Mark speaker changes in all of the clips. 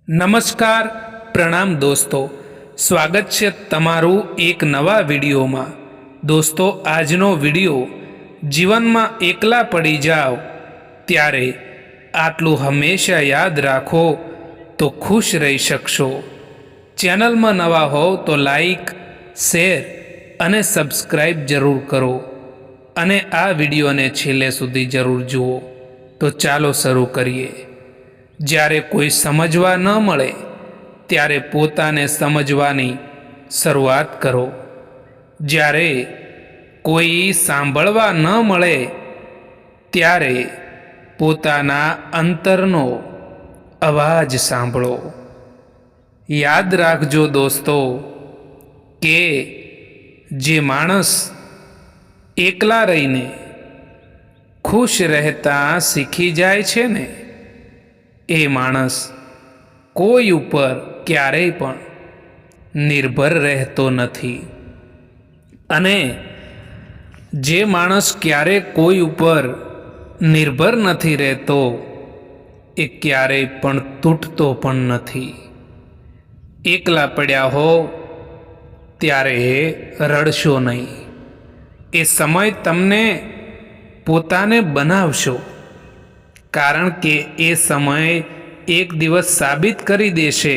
Speaker 1: નમસ્કાર, પ્રણામ દોસ્તો, સ્વાગત છે તમારું એક નવા વિડીયોમાં। દોસ્તો, આજનો વિડીયો જીવનમાં એકલા પડી જાઓ ત્યારે આટલું હંમેશા યાદ રાખો તો ખુશ રહી શકશો। ચેનલમાં નવા હોવ તો લાઈક, શેર અને સબસ્ક્રાઈબ જરૂર કરો અને આ વિડીયોને છેલ્લે સુધી જરૂર જુઓ। તો ચાલો શરૂ કરીએ। જ્યારે કોઈ સમજવા ન મળે ત્યારે પોતાને સમજવાની શરૂઆત કરો। જ્યારે કોઈ સાંભળવા ન મળે ત્યારે પોતાના અંતરનો અવાજ સાંભળો। યાદ રાખજો દોસ્તો કે જે માણસ એકલા રહીને ખુશ રહેતા શીખી જાય છે ને એ માણસ કોઈ ઉપર ક્યારેય પણ નિર્ભર રહેતો નથી, અને જે માણસ ક્યારે કોઈ ઉપર નિર્ભર નથી રહેતો એ ક્યારેય પણ તૂટતો પણ નથી। એકલા પડ્યા હો ત્યારે રડશો નહીં। એ સમય તમને પોતાને બનાવશો, કારણ કે એ સમય એક દિવસ સાબિત કરી દેશે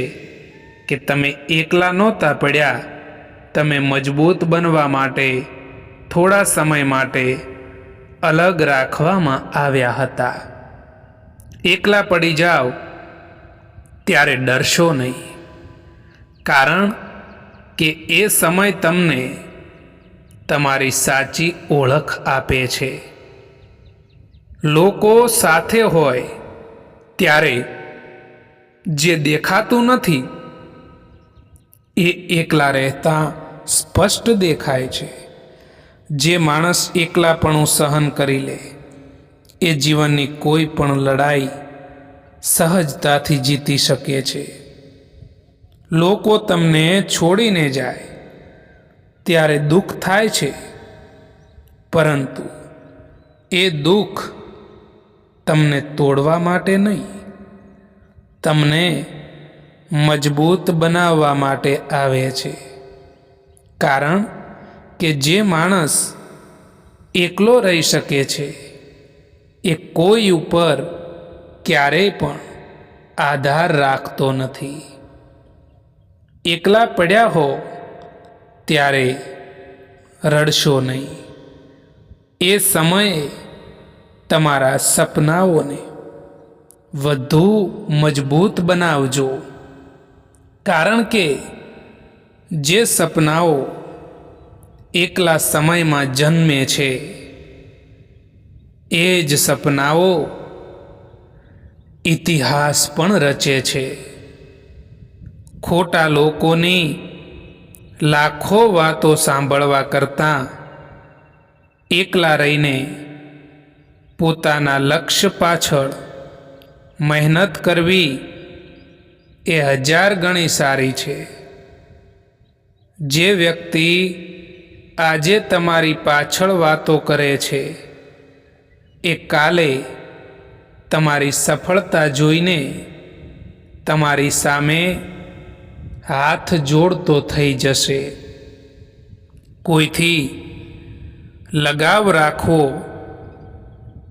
Speaker 1: કે તમે એકલા નહોતા પડ્યા, તમે મજબૂત બનવા માટે થોડા સમય માટે અલગ રાખવામાં આવ્યા હતા। એકલા પડી જાઓ ત્યારે ડરશો નહીં, કારણ કે એ સમય તમને તમારી સાચી ઓળખ આપે છે। લોકો સાથે હોય ત્યારે જે દેખાતું નથી એ એકલા રહેતા સ્પષ્ટ દેખાય છે। જે માણસ એકલાપણું સહન કરી લે એ જીવનની કોઈ પણ લડાઈ સહજતાથી જીતી શકે છે। લોકો તમને છોડીને જાય ત્યારે દુઃખ થાય છે, પરંતુ એ દુઃખ તમને તોડવા માટે નહીં, તમને મજબૂત બનાવવા માટે આવે છે। કારણ કે જે માણસ એકલો રહી શકે છે એ કોઈ ઉપર ક્યારેય પણ આધાર રાખતો નથી। એકલા પડ્યા હો ત્યારે રડશો નહીં। એ સમયે તમારા સપનાઓને વધુ મજબૂત બનાવજો, કારણ કે જે સપનાઓ એકલા સમયમાં જન્મે છે એ જ સપનાઓ ઇતિહાસ પણ રચે છે। ખોટા લોકોની લાખો વાતો સાંભળવા કરતાં એકલા રહીને પોતાના લક્ષ્ય પાછળ મહેનત કરવી એ 1000 ગણી સારી છે। જે વ્યક્તિ આજે તમારી પાછળ વાતો કરે છે એ કાલે તમારી સફળતા જોઈને તમારી સામે હાથ જોડતો થઈ જશે। કોઈથી લગાવ રાખવો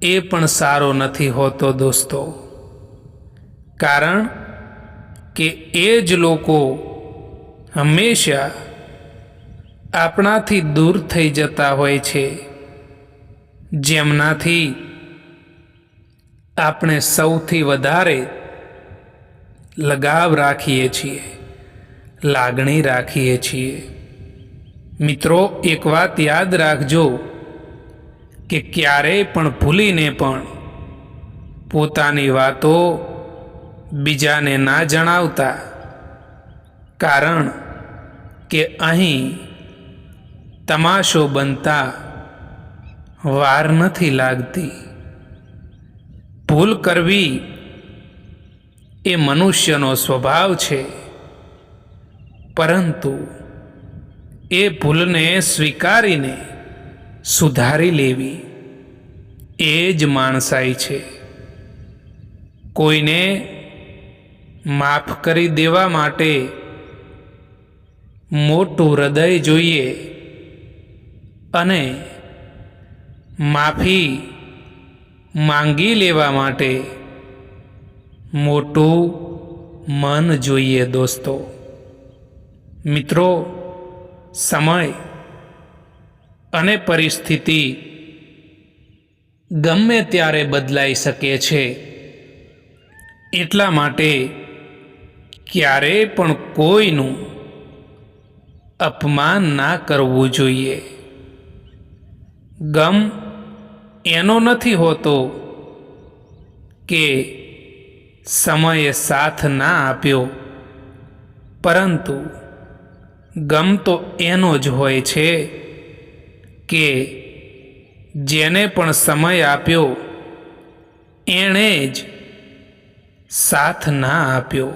Speaker 1: એ પણ સારો નથી હોતો દોસ્તો, કારણ કે એ જ લોકો હંમેશા આપણાથી દૂર થઈ જતા હોય છે, જેમનાથી આપણે સૌથી વધારે લગાવ રાખીએ છીએ, લાગણી રાખીએ છીએ। મિત્રો, એક વાત યાદ રાખજો કે ક્યારેય પણ ભૂલીને પણ પોતાની વાતો બીજાને ના જણાવતા, કારણ કે અહીં તમાશો બનતા વાર નથી લાગતી। ભૂલ કરવી એ મનુષ્યનો સ્વભાવ છે, પરંતુ એ ભૂલને સ્વીકારીને સુધારી લેવી એ જ માણસાઈ છે। કોઈને માફ કરી દેવા માટે મોટું હૃદય જોઈએ અને માફી માંગી લેવા માટે મોટું મન જોઈએ દોસ્તો. મિત્રો, સમય અને પરિસ્થિતિ ગમે ત્યારે બદલાઈ શકે છે. એટલા માટે ક્યારેય પણ કોઈનું અપમાન ના કરવું જોઈએ. ગમ એનો નથી હોતો કે સમયે સાથ ના આપ્યો, પરંતુ ગમ તો એનો જ હોય છે કે જેને પણ સમય આપ્યો એણે જ સાથ ના આપ્યો.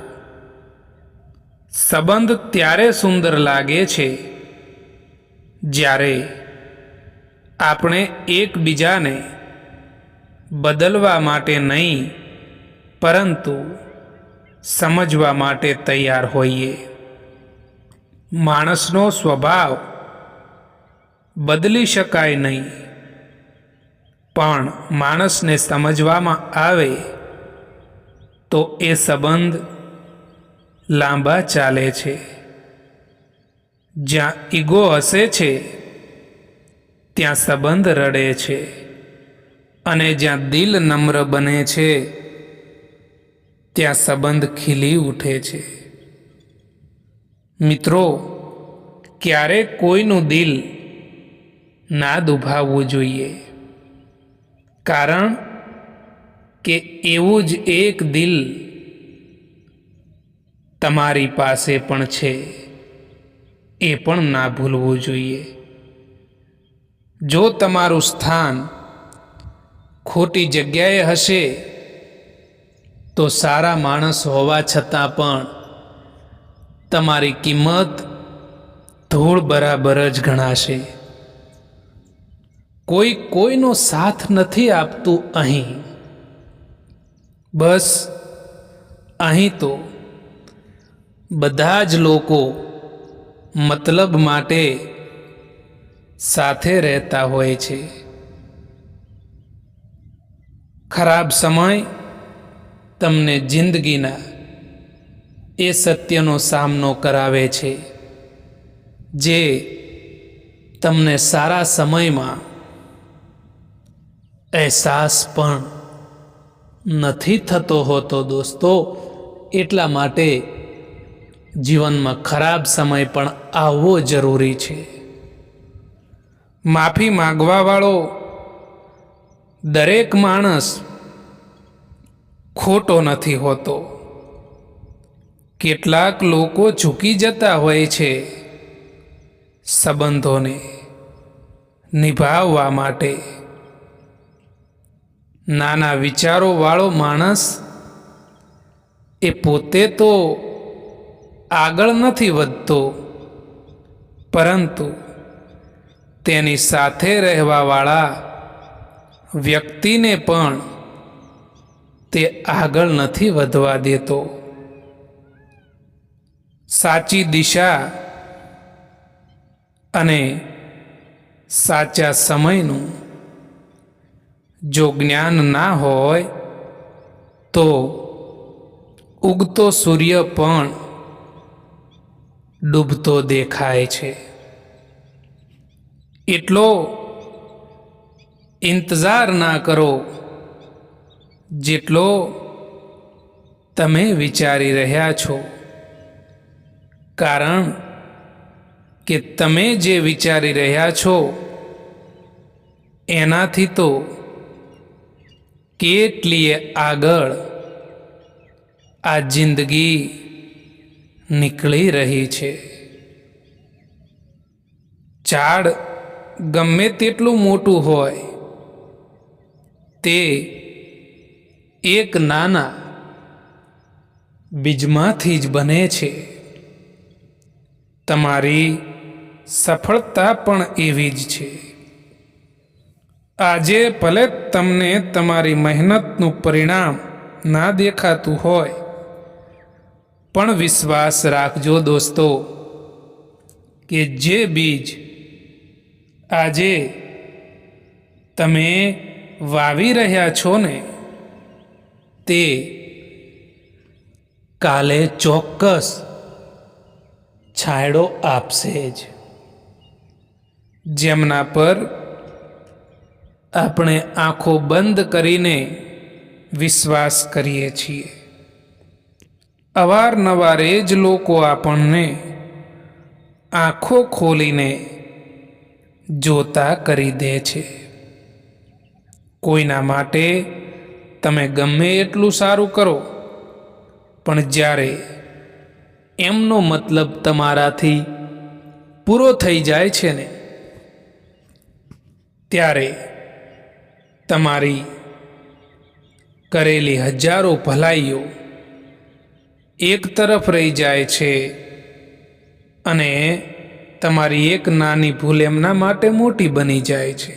Speaker 1: સંબંધ ત્યારે સુંદર લાગે છે જ્યારે આપણે એકબીજાને બદલવા માટે નહીં, પરંતુ સમજવા માટે તૈયાર હોઈએ. માણસનો સ્વભાવ બદલી શકાય નહીં, પણ માણસને સમજવામાં આવે તો એ સંબંધ લાંબા ચાલે છે. જ્યાં ઈગો હસે છે ત્યાં સંબંધ રડે છે, અને જ્યાં દિલ નમ્ર બને છે ત્યાં સંબંધ ખીલી ઉઠે છે. મિત્રો, ક્યારેક કોઈનું દિલ ના દુભાવવું જોઈએ, કારણ કે એવું જ એક દિલ તમારી પાસે પણ છે, એ પણ ના ભૂલવું જોઈએ. જો તમારું સ્થાન ખોટી જગ્યાએ હશે તો સારા માણસ હોવા છતાં પણ તમારી કિંમત ધૂળ બરાબર જ ગણાશે. કોઈ કોઈનો સાથ નથી આપતું અહીં. બસ અહીં તો બધા જ લોકો મતલબ માટે સાથે રહેતા હોય છે. ખરાબ સમય તમને જિંદગીના એ સત્યનો સામનો કરાવે છે જે તમને સારા સમયમાં અહેસાસ પણ નથી થતો હોતો દોસ્તો. એટલા માટે જીવનમાં ખરાબ સમય પણ આવવો જરૂરી છે. માફી માંગવાવાળો દરેક માણસ ખોટો નથી હોતો. કેટલાક લોકો ઝૂકી જતા હોય છે સંબંધોને નિભાવવા માટે. નાના વિચારોવાળો માણસ એ પોતે તો આગળ નથી વધતો, પરંતુ તેની સાથે રહેવાવાળા વ્યક્તિને પણ તે આગળ નથી વધવા દેતો. સાચી દિશા અને સાચા સમયનું જો જ્ઞાન ના હોય તો ઉગતો સૂર્ય પણ ડૂબતો દેખાય છે. એટલો ઇંતજાર ના કરો જેટલો તમે વિચારી રહ્યા છો, કારણ કે તમે જે વિચારી રહ્યા છો એનાથી તો કેટલીય આગળ આ જિંદગી નીકળી રહી છે. ઝાડ ગમે તેટલું મોટું હોય તે એક નાના બીજમાંથી જ બને છે. તમારી સફળતા પણ એવી જ છે. આજે ભલે તમને તમારી મહેનતનું પરિણામ ના દેખાતું હોય, પણ વિશ્વાસ રાખજો દોસ્તો કે જે બીજ આજે તમે વાવી રહ્યા છો ને તે કાલે ચોક્કસ છાંયડો આપશે જ, જેમના પર આપણે આંખો બંધ કરીને વિશ્વાસ કરીએ છીએ. અવારનવાર એ જ લોકો આપણને આંખો ખોલીને જોતા કરી દે છે. કોઈના માટે તમે ગમે એટલું સારું કરો, પણ જ્યારે એમનો મતલબ તમારાથી પૂરો થઈ જાય છે ને ત્યારે તમારી કરેલી હજારો ભલાઈઓ એક તરફ રહી જાય છે અને તમારી એક નાની ભૂલ એમના માટે મોટી બની જાય છે.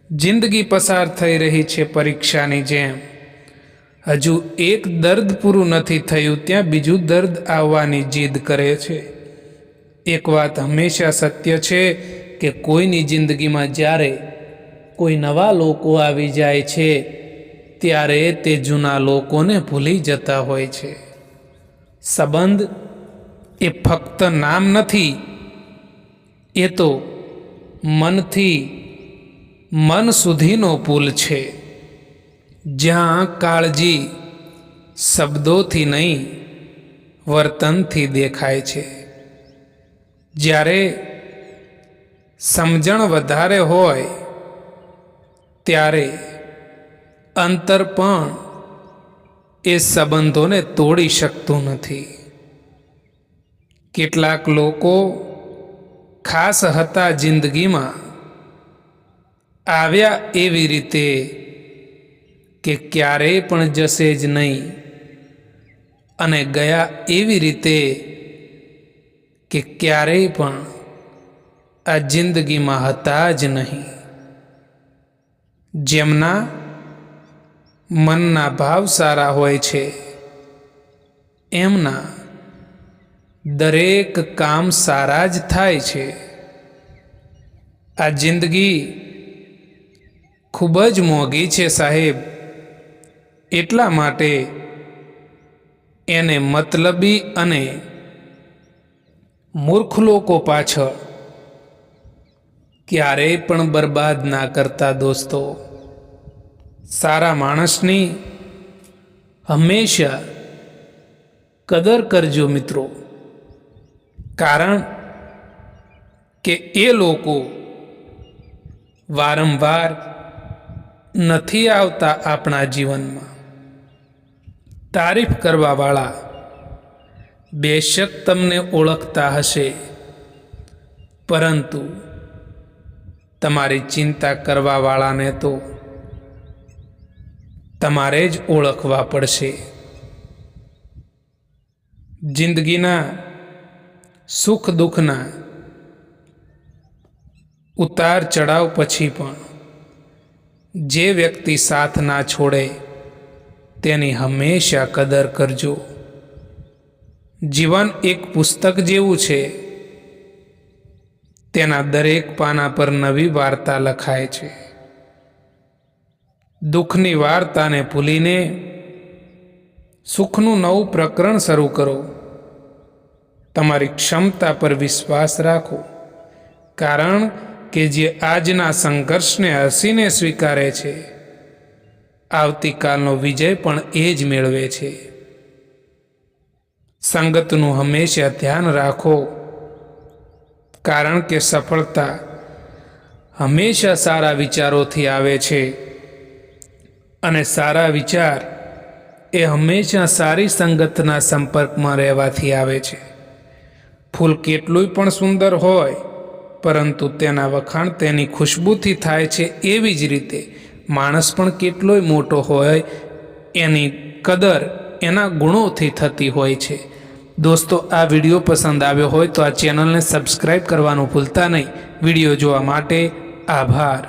Speaker 1: જિંદગી પસાર થઈ રહી છે પરીક્ષાની જેમ. હજુ એક દર્દ પૂરું નથી થયું ત્યાં બીજું દર્દ આવવાની જીદ કરે છે. એક વાત હંમેશા સત્ય છે કે કોઈની જિંદગીમાં જ્યારે કોઈ નવા લોકો આવી જાય છે ત્યારે તે જૂના લોકોને ભૂલી જતા હોય છે. સંબંધ એ ફક્ત નામ નથી, એ તો મનથી મન સુધીનો પુલ છે, જ્યાં કાળજી શબ્દોથી નહીં વર્તનથી દેખાય છે. જ્યારે સમજણ વધારે હોય ત્યારે અંતર પણ એ સંબંધોને તોડી શકતું નથી. કેટલાક લોકો ખાસ હતા જિંદગીમાં, આવ્યા એવી રીતે કે ક્યારેય પણ જશે જ નહીં, અને ગયા એવી રીતે કે ક્યારેય પણ આ જિંદગીમાં હતા જ નહીં. જેમના મનના ભાવ સારા હોય છે એમના દરેક કામ સારા જ થાય છે. આ જિંદગી ખૂબ જ મોંઘી છે સાહેબ, એટલા માટે એને મતલબી અને મૂર્ખ લોકો પાછળ ક્યારેય પણ બરબાદ ના કરતા દોસ્તો. સારા માણસની હંમેશા કદર કરજો મિત્રો, કારણ કે એ લોકો વારંવાર નથી આવતા આપણા જીવનમાં. તારીફ કરવાવાળા બેશક તમને ઓળખતા હશે, પરંતુ તમારી ચિંતા કરવાવાળાને તો તમારે જ ઓળખવા પડશે. જિંદગીના સુખ દુઃખના ઉતાર ચઢાવ પછી પણ જે વ્યક્તિ સાથ ના છોડે તેની હંમેશા કદર કરજો. જીવન એક પુસ્તક જેવું છે, તેના દરેક પાના પર નવી વાર્તા લખાય છે. દુઃખની વાર્તાને ભૂલીને સુખનું નવું પ્રકરણ શરૂ કરો. તમારી ક્ષમતા પર વિશ્વાસ રાખો, કારણ કે જે આજના સંઘર્ષને હસીને સ્વીકારે છે આવતીકાલનો વિજય પણ એ જ મેળવે છે. સંગતનું હંમેશા ધ્યાન રાખો, કારણ કે સફળતા હંમેશા સારા વિચારોથી આવે છે, અને સારા વિચાર એ હંમેશા સારી સંગતના સંપર્કમાં રહેવાથી આવે છે. ફૂલ કેટલુંય પણ સુંદર હોય, પરંતુ તેના વખાણ તેની ખુશ્બુથી થાય છે. એવી જ રીતે માણસ પણ કેટલોય મોટો હોય, એની કદર એના ગુણોથી થતી હોય છે. દોસ્તો, આ વિડીયો પસંદ આવ્યો હોય તો આ ચેનલને સબસ્ક્રાઈબ કરવાનું ભૂલતા નહીં. વિડીયો જોવા માટે આભાર.